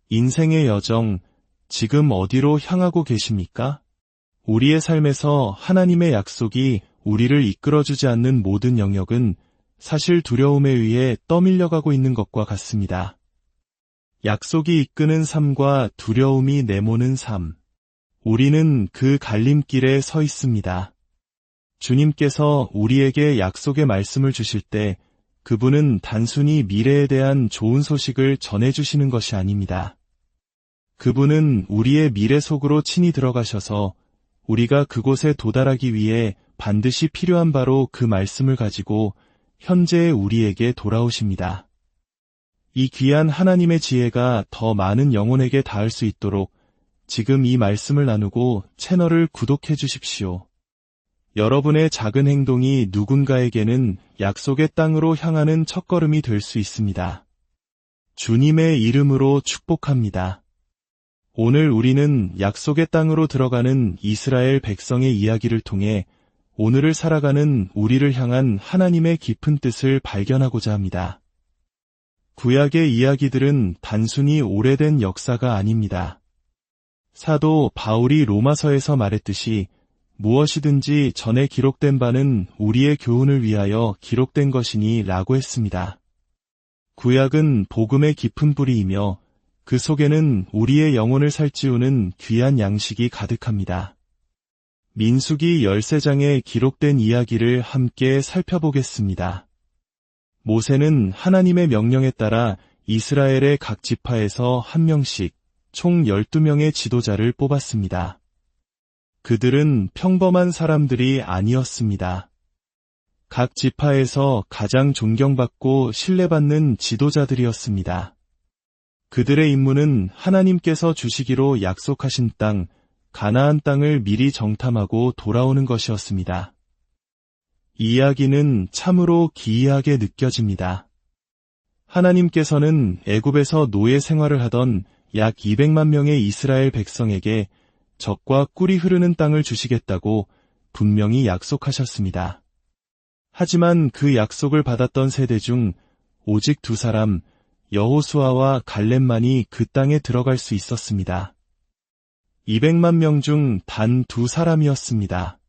인생의 여정, 지금 어디로 향하고 계십니까? 우리의 삶에서 하나님의 약속이 우리를 이끌어주지 않는 모든 영역은 사실 두려움에 의해 떠밀려가고 있는 것과 같습니다. 약속이 이끄는 삶과 두려움이 내모는 삶. 우리는 그 갈림길에 서 있습니다. 주님께서 우리에게 약속의 말씀을 주실 때 그분은 단순히 미래에 대한 좋은 소식을 전해주시는 것이 아닙니다. 그분은 우리의 미래 속으로 친히 들어가셔서 우리가 그곳에 도달하기 위해 반드시 필요한 바로 그 말씀을 가지고 현재의 우리에게 돌아오십니다. 이 귀한 하나님의 지혜가 더 많은 영혼에게 닿을 수 있도록 지금 이 말씀을 나누고 채널을 구독해 주십시오. 여러분의 작은 행동이 누군가에게는 약속의 땅으로 향하는 첫걸음이 될 수 있습니다. 주님의 이름으로 축복합니다. 오늘 우리는 약속의 땅으로 들어가는 이스라엘 백성의 이야기를 통해 오늘을 살아가는 우리를 향한 하나님의 깊은 뜻을 발견하고자 합니다. 구약의 이야기들은 단순히 오래된 역사가 아닙니다. 사도 바울이 로마서에서 말했듯이 무엇이든지 전에 기록된 바는 우리의 교훈을 위하여 기록된 것이니 라고 했습니다. 구약은 복음의 깊은 뿌리이며 그 속에는 우리의 영혼을 살찌우는 귀한 양식이 가득합니다. 민수기 13장에 기록된 이야기를 함께 살펴보겠습니다. 모세는 하나님의 명령에 따라 이스라엘의 각 지파에서 한 명씩 총 12명의 지도자를 뽑았습니다. 그들은 평범한 사람들이 아니었습니다. 각 지파에서 가장 존경받고 신뢰받는 지도자들이었습니다. 그들의 임무는 하나님께서 주시기로 약속하신 땅, 가나안 땅을 미리 정탐하고 돌아오는 것이었습니다. 이 이야기는 참으로 기이하게 느껴집니다. 하나님께서는 애굽에서 노예 생활을 하던 약 200만 명의 이스라엘 백성에게 젖과 꿀이 흐르는 땅을 주시겠다고 분명히 약속하셨습니다. 하지만 그 약속을 받았던 세대 중 오직 두 사람, 여호수아와 갈렙만이 그 땅에 들어갈 수 있었습니다. 200만 명 중 단 두 사람이었습니다.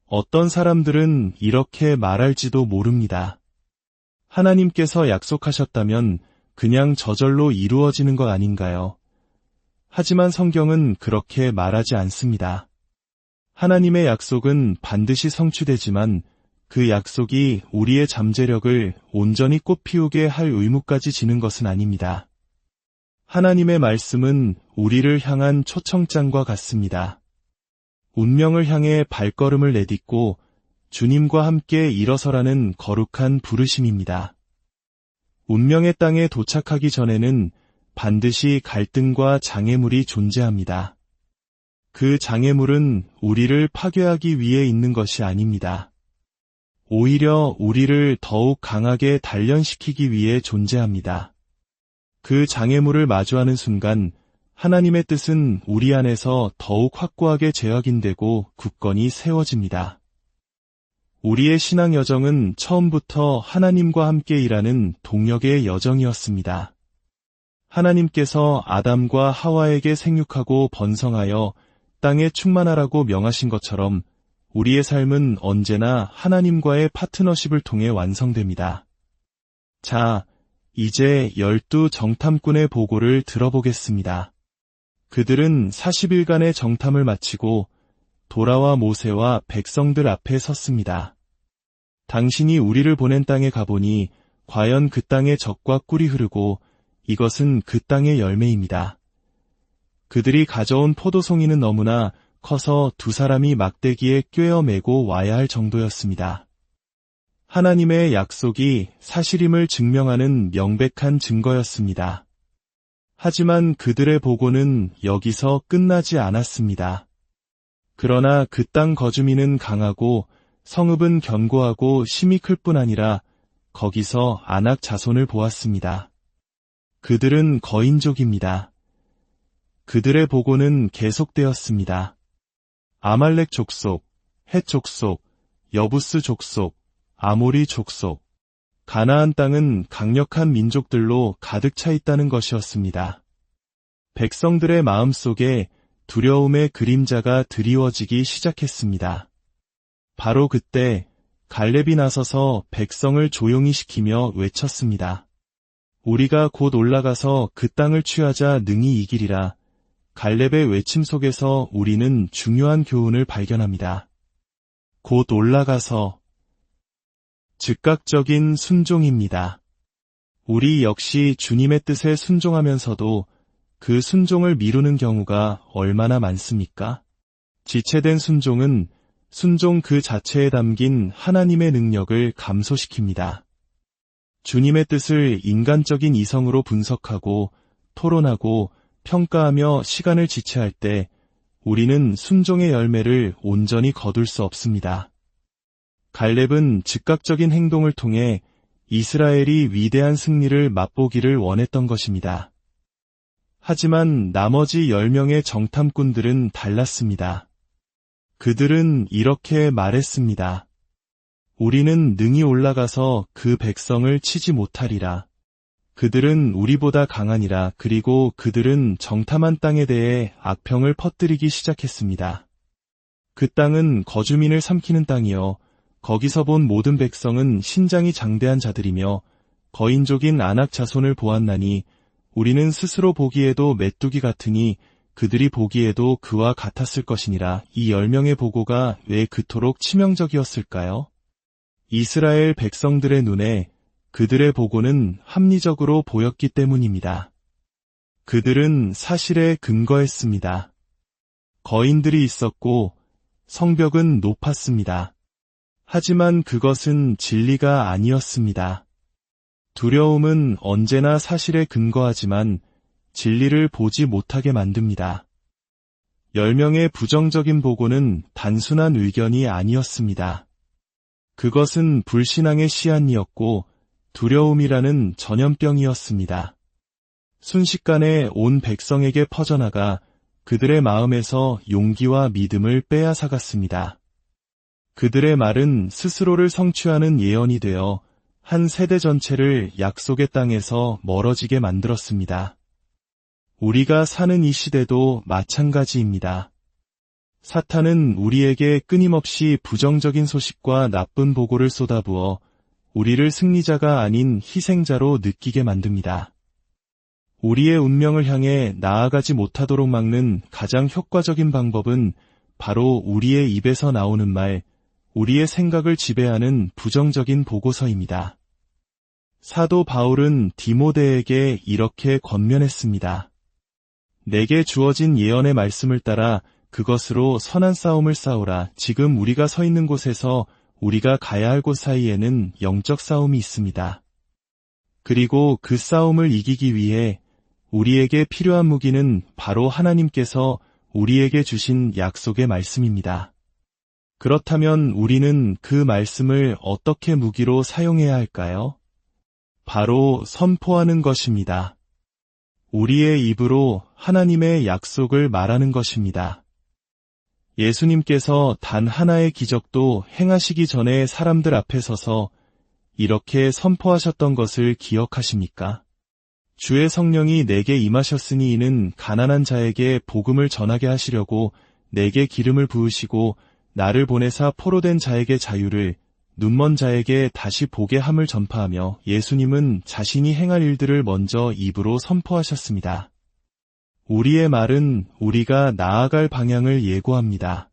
어떤 사람들은 이렇게 말할지도 모릅니다. 하나님께서 약속하셨다면 그냥 저절로 이루어지는 것 아닌가요? 하지만 성경은 그렇게 말하지 않습니다. 하나님의 약속은 반드시 성취되지만 그 약속이 우리의 잠재력을 온전히 꽃피우게 할 의무까지 지는 것은 아닙니다. 하나님의 말씀은 우리를 향한 초청장과 같습니다. 운명을 향해 발걸음을 내딛고 주님과 함께 일어서라는 거룩한 부르심입니다. 운명의 땅에 도착하기 전에는 반드시 갈등과 장애물이 존재합니다. 그 장애물은 우리를 파괴하기 위해 있는 것이 아닙니다. 오히려 우리를 더욱 강하게 단련시키기 위해 존재합니다. 그 장애물을 마주하는 순간 하나님의 뜻은 우리 안에서 더욱 확고하게 재확인되고 굳건히 세워집니다. 우리의 신앙 여정은 처음부터 하나님과 함께 일하는 동역의 여정이었습니다. 하나님께서 아담과 하와에게 생육하고 번성하여 땅에 충만하라고 명하신 것처럼 우리의 삶은 언제나 하나님과의 파트너십을 통해 완성됩니다. 자, 이제 12 정탐꾼의 보고를 들어보겠습니다. 그들은 40일간의 정탐을 마치고 돌아와 모세와 백성들 앞에 섰습니다. 당신이 우리를 보낸 땅에 가보니 과연 그 땅에 젖과 꿀이 흐르고 이것은 그 땅의 열매입니다. 그들이 가져온 포도송이는 너무나 커서 두 사람이 막대기에 꿰어 메고 와야 할 정도였습니다. 하나님의 약속이 사실임을 증명하는 명백한 증거였습니다. 하지만 그들의 보고는 여기서 끝나지 않았습니다. 그러나 그 땅 거주민은 강하고 성읍은 견고하고 힘이 클 뿐 아니라 거기서 아낙 자손을 보았습니다. 그들은 거인족입니다. 그들의 보고는 계속되었습니다. 아말렉 족속, 헷 족속, 여부스 족속, 아모리 족속, 가나안 땅은 강력한 민족들로 가득 차 있다는 것이었습니다. 백성들의 마음속에 두려움의 그림자가 드리워지기 시작했습니다. 바로 그때 갈렙이 나서서 백성을 조용히 시키며 외쳤습니다. 우리가 곧 올라가서 그 땅을 취하자 능히 이기리라. 갈렙의 외침 속에서 우리는 중요한 교훈을 발견합니다. 곧 올라가서 즉각적인 순종입니다. 우리 역시 주님의 뜻에 순종하면서도 그 순종을 미루는 경우가 얼마나 많습니까? 지체된 순종은 순종 그 자체에 담긴 하나님의 능력을 감소시킵니다. 주님의 뜻을 인간적인 이성으로 분석하고 토론하고 평가하며 시간을 지체할 때 우리는 순종의 열매를 온전히 거둘 수 없습니다. 갈렙은 즉각적인 행동을 통해 이스라엘이 위대한 승리를 맛보기를 원했던 것입니다. 하지만 나머지 10명의 정탐꾼들은 달랐습니다. 그들은 이렇게 말했습니다. 우리는 능히 올라가서 그 백성을 치지 못하리라. 그들은 우리보다 강하니라. 그리고 그들은 정탐한 땅에 대해 악평을 퍼뜨리기 시작했습니다. 그 땅은 거주민을 삼키는 땅이요. 거기서 본 모든 백성은 신장이 장대한 자들이며 거인족인 아낙 자손을 보았나니 우리는 스스로 보기에도 메뚜기 같으니 그들이 보기에도 그와 같았을 것이니라. 이 10명의 보고가 왜 그토록 치명적이었을까요? 이스라엘 백성들의 눈에 그들의 보고는 합리적으로 보였기 때문입니다. 그들은 사실에 근거했습니다. 거인들이 있었고 성벽은 높았습니다. 하지만 그것은 진리가 아니었습니다. 두려움은 언제나 사실에 근거하지만 진리를 보지 못하게 만듭니다. 10명의 부정적인 보고는 단순한 의견이 아니었습니다. 그것은 불신앙의 씨앗이었고 두려움이라는 전염병이었습니다. 순식간에 온 백성에게 퍼져나가 그들의 마음에서 용기와 믿음을 빼앗아갔습니다. 그들의 말은 스스로를 성취하는 예언이 되어 한 세대 전체를 약속의 땅에서 멀어지게 만들었습니다. 우리가 사는 이 시대도 마찬가지입니다. 사탄은 우리에게 끊임없이 부정적인 소식과 나쁜 보고를 쏟아부어 우리를 승리자가 아닌 희생자로 느끼게 만듭니다. 우리의 운명을 향해 나아가지 못하도록 막는 가장 효과적인 방법은 바로 우리의 입에서 나오는 말, 우리의 생각을 지배하는 부정적인 보고서입니다. 사도 바울은 디모데에게 이렇게 권면했습니다. 내게 주어진 예언의 말씀을 따라 그것으로 선한 싸움을 싸우라. 지금 우리가 서 있는 곳에서 우리가 가야 할 곳 사이에는 영적 싸움이 있습니다. 그리고 그 싸움을 이기기 위해 우리에게 필요한 무기는 바로 하나님께서 우리에게 주신 약속의 말씀입니다. 그렇다면 우리는 그 말씀을 어떻게 무기로 사용해야 할까요? 바로 선포하는 것입니다. 우리의 입으로 하나님의 약속을 말하는 것입니다. 예수님께서 단 하나의 기적도 행하시기 전에 사람들 앞에 서서 이렇게 선포하셨던 것을 기억하십니까? 주의 성령이 내게 임하셨으니 이는 가난한 자에게 복음을 전하게 하시려고 내게 기름을 부으시고 나를 보내사 포로된 자에게 자유를, 눈먼 자에게 다시 보게 함을 전파하며 예수님은 자신이 행할 일들을 먼저 입으로 선포하셨습니다. 우리의 말은 우리가 나아갈 방향을 예고합니다.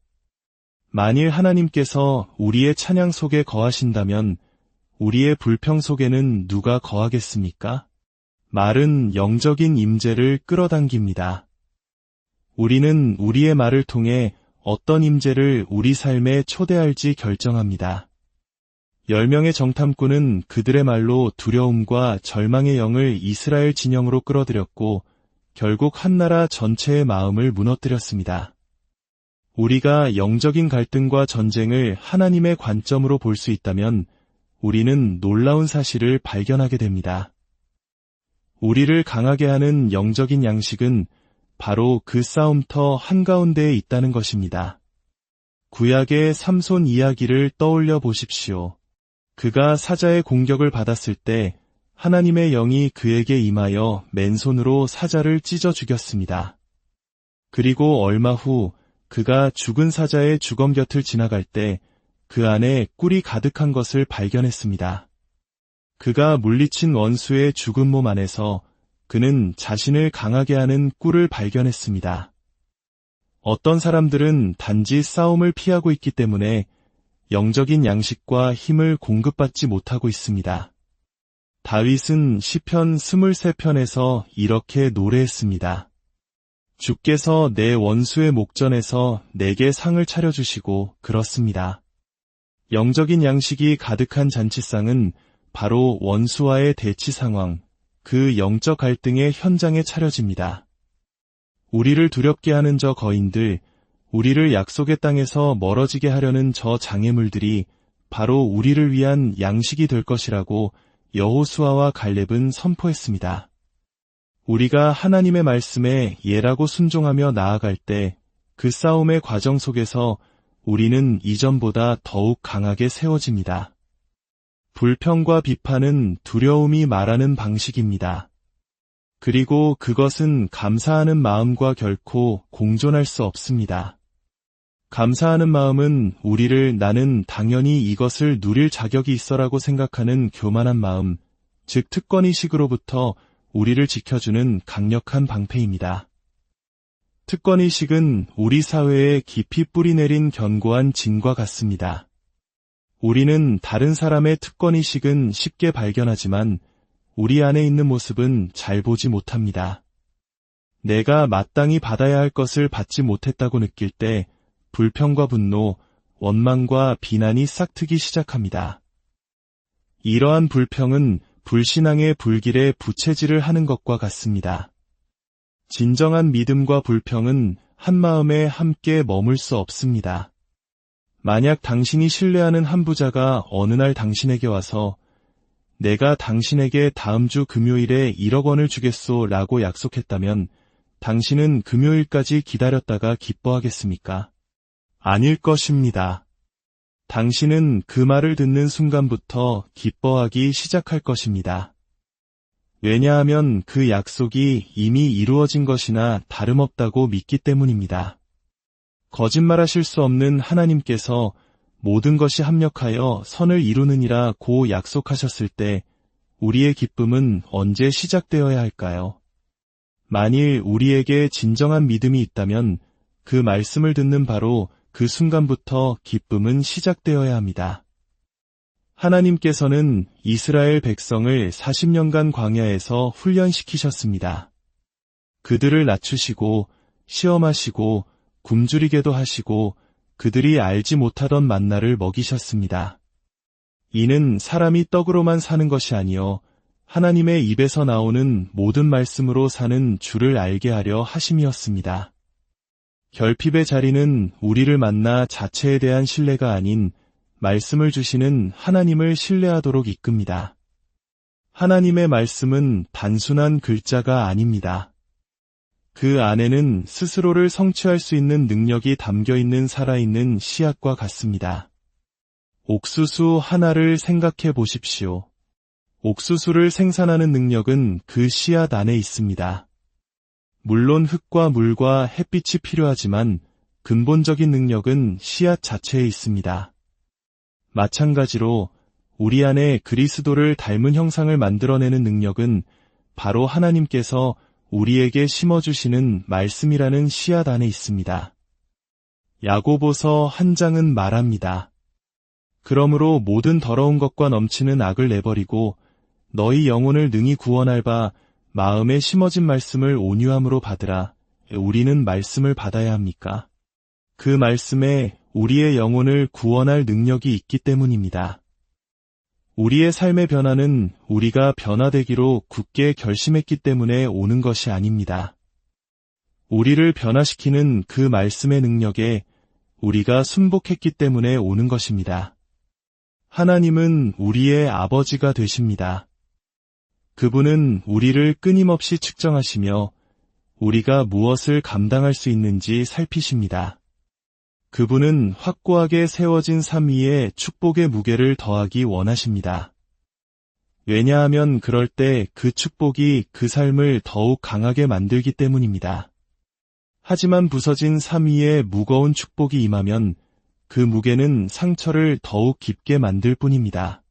만일 하나님께서 우리의 찬양 속에 거하신다면 우리의 불평 속에는 누가 거하겠습니까? 말은 영적인 임재를 끌어당깁니다. 우리는 우리의 말을 통해 어떤 임재를 우리 삶에 초대할지 결정합니다. 10명의 정탐꾼은 그들의 말로 두려움과 절망의 영을 이스라엘 진영으로 끌어들였고 결국 한 나라 전체의 마음을 무너뜨렸습니다. 우리가 영적인 갈등과 전쟁을 하나님의 관점으로 볼 수 있다면 우리는 놀라운 사실을 발견하게 됩니다. 우리를 강하게 하는 영적인 양식은 바로 그 싸움터 한가운데에 있다는 것입니다. 구약의 삼손 이야기를 떠올려 보십시오. 그가 사자의 공격을 받았을 때 하나님의 영이 그에게 임하여 맨손으로 사자를 찢어 죽였습니다. 그리고 얼마 후 그가 죽은 사자의 주검 곁을 지나갈 때 그 안에 꿀이 가득한 것을 발견했습니다. 그가 물리친 원수의 죽은 몸 안에서 그는 자신을 강하게 하는 꿀을 발견했습니다. 어떤 사람들은 단지 싸움을 피하고 있기 때문에 영적인 양식과 힘을 공급받지 못하고 있습니다. 다윗은 시편 23편에서 이렇게 노래했습니다. 주께서 내 원수의 목전에서 내게 상을 차려주시고 그렇습니다. 영적인 양식이 가득한 잔치상은 바로 원수와의 대치 상황, 그 영적 갈등의 현장에 차려집니다. 우리를 두렵게 하는 저 거인들, 우리를 약속의 땅에서 멀어지게 하려는 저 장애물들이 바로 우리를 위한 양식이 될 것이라고 여호수아와 갈렙은 선포했습니다. 우리가 하나님의 말씀에 예라고 순종하며 나아갈 때 그 싸움의 과정 속에서 우리는 이전보다 더욱 강하게 세워집니다. 불평과 비판은 두려움이 말하는 방식입니다. 그리고 그것은 감사하는 마음과 결코 공존할 수 없습니다. 감사하는 마음은 우리를 나는 당연히 이것을 누릴 자격이 있어라고 생각하는 교만한 마음, 즉 특권의식으로부터 우리를 지켜주는 강력한 방패입니다. 특권의식은 우리 사회에 깊이 뿌리내린 견고한 진과 같습니다. 우리는 다른 사람의 특권의식은 쉽게 발견하지만 우리 안에 있는 모습은 잘 보지 못합니다. 내가 마땅히 받아야 할 것을 받지 못했다고 느낄 때 불평과 분노, 원망과 비난이 싹트기 시작합니다. 이러한 불평은 불신앙의 불길에 부채질을 하는 것과 같습니다. 진정한 믿음과 불평은 한 마음에 함께 머물 수 없습니다. 만약 당신이 신뢰하는 한 부자가 어느 날 당신에게 와서 내가 당신에게 다음 주 금요일에 1억 원을 주겠소 라고 약속했다면 당신은 금요일까지 기다렸다가 기뻐하겠습니까? 아닐 것입니다. 당신은 그 말을 듣는 순간부터 기뻐하기 시작할 것입니다. 왜냐하면 그 약속이 이미 이루어진 것이나 다름없다고 믿기 때문입니다. 거짓말하실 수 없는 하나님께서 모든 것이 합력하여 선을 이루느니라 고 약속하셨을 때 우리의 기쁨은 언제 시작되어야 할까요? 만일 우리에게 진정한 믿음이 있다면 그 말씀을 듣는 바로 그 순간부터 기쁨은 시작되어야 합니다. 하나님께서는 이스라엘 백성을 40년간 광야에서 훈련시키셨습니다. 그들을 낮추시고 시험하시고 굶주리게도 하시고 그들이 알지 못하던 만나를 먹이셨습니다. 이는 사람이 떡으로만 사는 것이 아니요 하나님의 입에서 나오는 모든 말씀으로 사는 주를 알게 하려 하심이었습니다. 결핍의 자리는 우리를 만나 자체에 대한 신뢰가 아닌 말씀을 주시는 하나님을 신뢰하도록 이끕니다. 하나님의 말씀은 단순한 글자가 아닙니다. 그 안에는 스스로를 성취할 수 있는 능력이 담겨있는 살아있는 씨앗과 같습니다. 옥수수 하나를 생각해 보십시오. 옥수수를 생산하는 능력은 그 씨앗 안에 있습니다. 물론 흙과 물과 햇빛이 필요하지만 근본적인 능력은 씨앗 자체에 있습니다. 마찬가지로 우리 안에 그리스도를 닮은 형상을 만들어내는 능력은 바로 하나님께서 우리에게 심어주시는 말씀이라는 씨앗 안에 있습니다. 야고보서 1장은 말합니다. 그러므로 모든 더러운 것과 넘치는 악을 내버리고 너희 영혼을 능히 구원할 바 마음에 심어진 말씀을 온유함으로 받으라. 우리는 말씀을 받아야 합니까? 그 말씀에 우리의 영혼을 구원할 능력이 있기 때문입니다. 우리의 삶의 변화는 우리가 변화되기로 굳게 결심했기 때문에 오는 것이 아닙니다. 우리를 변화시키는 그 말씀의 능력에 우리가 순복했기 때문에 오는 것입니다. 하나님은 우리의 아버지가 되십니다. 그분은 우리를 끊임없이 측정하시며 우리가 무엇을 감당할 수 있는지 살피십니다. 그분은 확고하게 세워진 삶 위에 축복의 무게를 더하기 원하십니다. 왜냐하면 그럴 때 그 축복이 그 삶을 더욱 강하게 만들기 때문입니다. 하지만 부서진 삶 위에 무거운 축복이 임하면 그 무게는 상처를 더욱 깊게 만들 뿐입니다.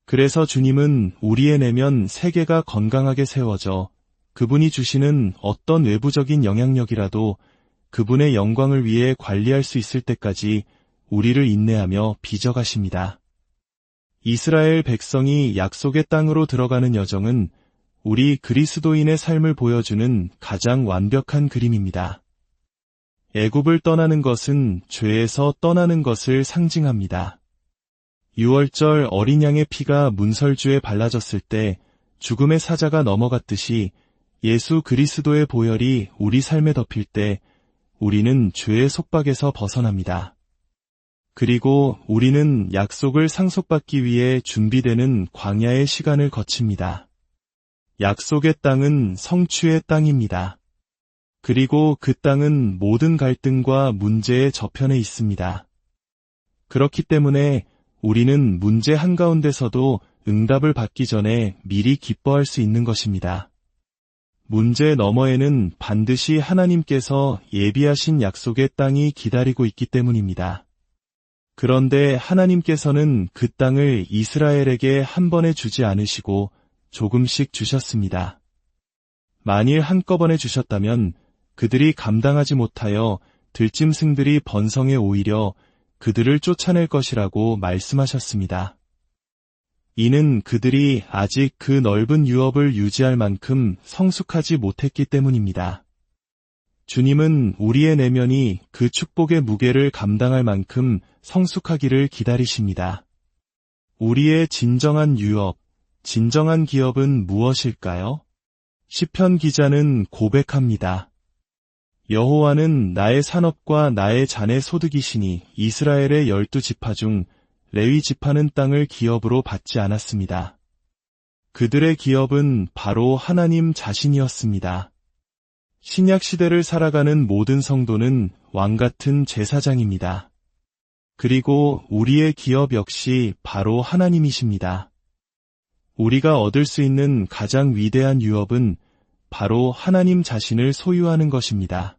그래서 주님은 우리의 내면 세계가 건강하게 세워져 그분이 주시는 어떤 외부적인 영향력이라도 그분의 영광을 위해 관리할 수 있을 때까지 우리를 인내하며 빚어가십니다. 이스라엘 백성이 약속의 땅으로 들어가는 여정은 우리 그리스도인의 삶을 보여주는 가장 완벽한 그림입니다. 애굽을 떠나는 것은 죄에서 떠나는 것을 상징합니다. 유월절 어린 양의 피가 문설주에 발라졌을 때 죽음의 사자가 넘어갔듯이 예수 그리스도의 보혈이 우리 삶에 덮일 때 우리는 죄의 속박에서 벗어납니다. 그리고 우리는 약속을 상속받기 위해 준비되는 광야의 시간을 거칩니다. 약속의 땅은 성취의 땅입니다. 그리고 그 땅은 모든 갈등과 문제의 저편에 있습니다. 그렇기 때문에 우리는 문제 한가운데서도 응답을 받기 전에 미리 기뻐할 수 있는 것입니다. 문제 너머에는 반드시 하나님께서 예비하신 약속의 땅이 기다리고 있기 때문입니다. 그런데 하나님께서는 그 땅을 이스라엘에게 한 번에 주지 않으시고 조금씩 주셨습니다. 만일 한꺼번에 주셨다면 그들이 감당하지 못하여 들짐승들이 번성해 오히려 그들을 쫓아낼 것이라고 말씀하셨습니다. 이는 그들이 아직 그 넓은 유업을 유지할 만큼 성숙하지 못했기 때문입니다. 주님은 우리의 내면이 그 축복의 무게를 감당할 만큼 성숙하기를 기다리십니다. 우리의 진정한 유업, 진정한 기업은 무엇일까요? 시편 기자는 고백합니다. 여호와는 나의 산업과 나의 잔의 소득이시니 이스라엘의 12지파 중 레위 지파는 땅을 기업으로 받지 않았습니다. 그들의 기업은 바로 하나님 자신이었습니다. 신약 시대를 살아가는 모든 성도는 왕같은 제사장입니다. 그리고 우리의 기업 역시 바로 하나님이십니다. 우리가 얻을 수 있는 가장 위대한 유업은 바로 하나님 자신을 소유하는 것입니다.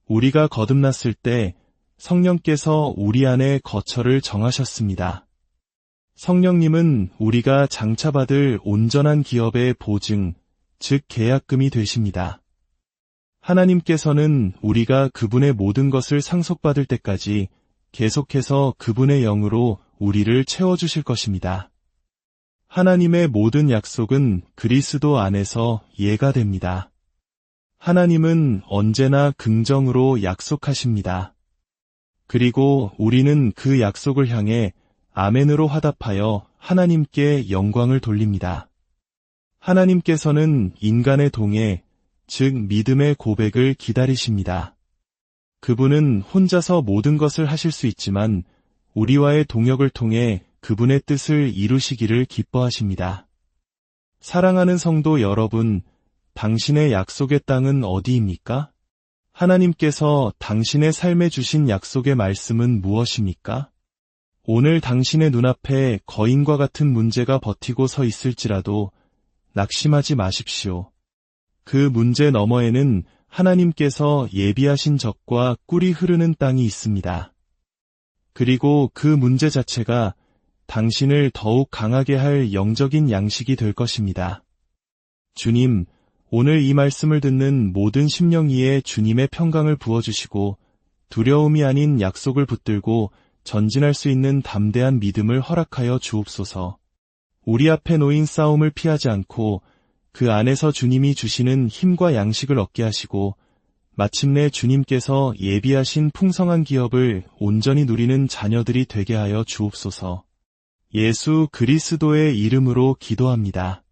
우리가 거듭났을 때 성령께서 우리 안에 거처를 정하셨습니다. 성령님은 우리가 장차받을 온전한 기업의 보증, 즉 계약금이 되십니다. 하나님께서는 우리가 그분의 모든 것을 상속받을 때까지 계속해서 그분의 영으로 우리를 채워주실 것입니다. 하나님의 모든 약속은 그리스도 안에서 예가 됩니다. 하나님은 언제나 긍정으로 약속하십니다. 그리고 우리는 그 약속을 향해 아멘으로 화답하여 하나님께 영광을 돌립니다. 하나님께서는 인간의 동의, 즉 믿음의 고백을 기다리십니다. 그분은 혼자서 모든 것을 하실 수 있지만 우리와의 동역을 통해 그분의 뜻을 이루시기를 기뻐하십니다. 사랑하는 성도 여러분, 당신의 약속의 땅은 어디입니까? 하나님께서 당신의 삶에 주신 약속의 말씀은 무엇입니까? 오늘 당신의 눈앞에 거인과 같은 문제가 버티고 서 있을지라도 낙심하지 마십시오. 그 문제 너머에는 하나님께서 예비하신 적과 꿀이 흐르는 땅이 있습니다. 그리고 그 문제 자체가 당신을 더욱 강하게 할 영적인 양식이 될 것입니다. 주님, 오늘 이 말씀을 듣는 모든 심령 위에 주님의 평강을 부어주시고 두려움이 아닌 약속을 붙들고 전진할 수 있는 담대한 믿음을 허락하여 주옵소서. 우리 앞에 놓인 싸움을 피하지 않고 그 안에서 주님이 주시는 힘과 양식을 얻게 하시고 마침내 주님께서 예비하신 풍성한 기업을 온전히 누리는 자녀들이 되게 하여 주옵소서. 예수 그리스도의 이름으로 기도합니다.